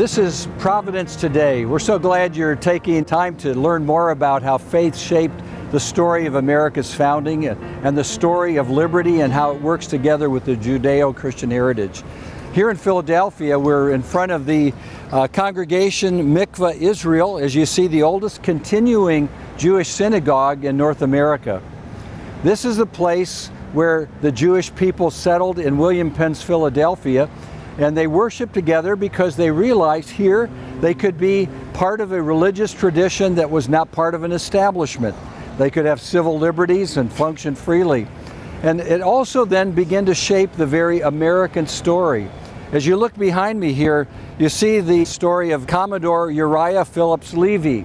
This is Providence Today. We're so glad you're taking time to learn more about how faith shaped the story of America's founding and the story of liberty and how it works together with the Judeo-Christian heritage. Here in Philadelphia, we're in front of the congregation Mikveh, Israel, as you see, the oldest continuing Jewish synagogue in North America. This is the place where the Jewish people settled in William Penn's Philadelphia, and they worshiped together because they realized here they could be part of a religious tradition that was not part of an establishment. They could have civil liberties and function freely. And it also then began to shape the very American story. As you look behind me here, you see the story of Commodore Uriah Phillips Levy.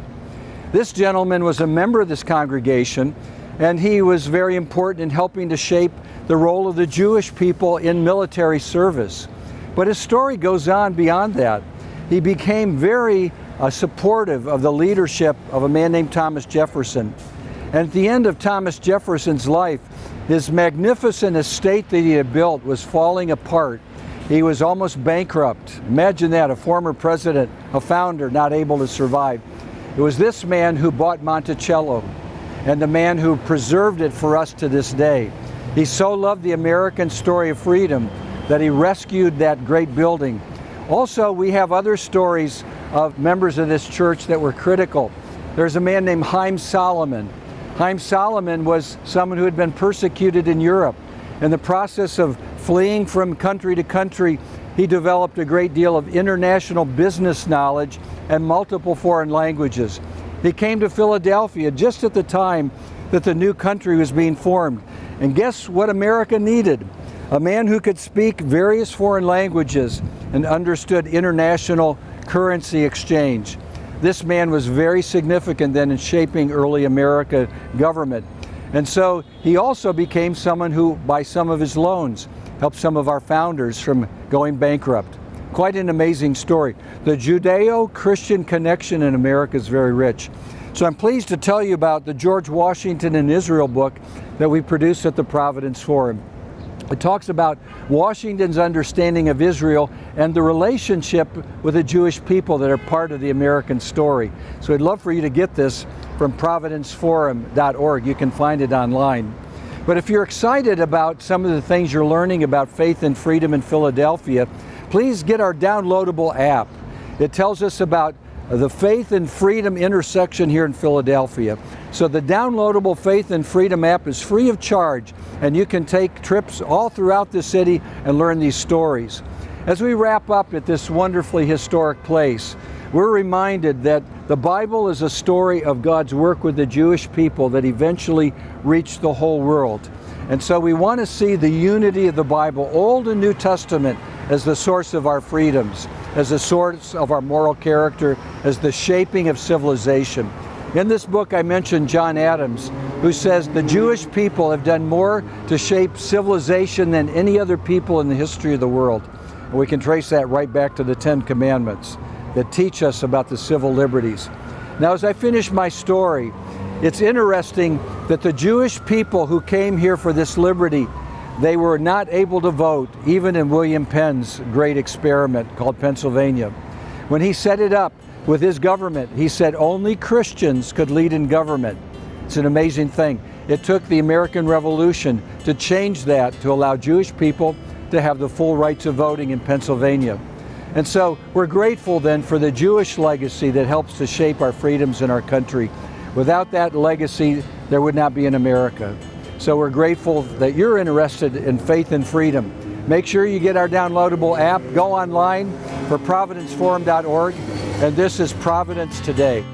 This gentleman was a member of this congregation, and he was very important in helping to shape the role of the Jewish people in military service. But his story goes on beyond that. He became very supportive of the leadership of a man named Thomas Jefferson. And at the end of Thomas Jefferson's life, his magnificent estate that he had built was falling apart. He was almost bankrupt. Imagine that, a former president, a founder, not able to survive. It was this man who bought Monticello and the man who preserved it for us to this day. He so loved the American story of freedom that he rescued that great building. Also, we have other stories of members of this church that were critical. There's a man named Haym Salomon. Haym Salomon was someone who had been persecuted in Europe. In the process of fleeing from country to country, he developed a great deal of international business knowledge and multiple foreign languages. He came to Philadelphia just at the time that the new country was being formed. And guess what America needed? A man who could speak various foreign languages and understood international currency exchange. This man was very significant then in shaping early American government. And so he also became someone who, by some of his loans, helped some of our founders from going bankrupt. Quite an amazing story. The Judeo-Christian connection in America is very rich. So I'm pleased to tell you about the George Washington and Israel book that we produced at the Providence Forum. It talks about Washington's understanding of Israel and the relationship with the Jewish people that are part of the American story. So I'd love for you to get this from providenceforum.org. You can find it online. But if you're excited about some of the things you're learning about faith and freedom in Philadelphia, please get our downloadable app. It tells us about the faith and freedom intersection here in Philadelphia. So the downloadable Faith and Freedom app is free of charge, and you can take trips all throughout the city and learn these stories. As we wrap up at this wonderfully historic place, we're reminded that the Bible is a story of God's work with the Jewish people that eventually reached the whole world. And so we want to see the unity of the Bible, Old and New Testament, as the source of our freedoms, as the source of our moral character, as the shaping of civilization. In this book I mentioned John Adams, who says the Jewish people have done more to shape civilization than any other people in the history of the world. And we can trace that right back to the Ten Commandments that teach us about the civil liberties. Now, as I finish my story, it's interesting that the Jewish people who came here for this liberty, they were not able to vote, even in William Penn's great experiment called Pennsylvania. When he set it up with his government, he said only Christians could lead in government. It's an amazing thing. It took the American Revolution to change that, to allow Jewish people to have the full rights of voting in Pennsylvania. And so we're grateful then for the Jewish legacy that helps to shape our freedoms in our country. Without that legacy, there would not be an America. So we're grateful that you're interested in faith and freedom. Make sure you get our downloadable app. Go online for providenceforum.org. And this is Providence Today.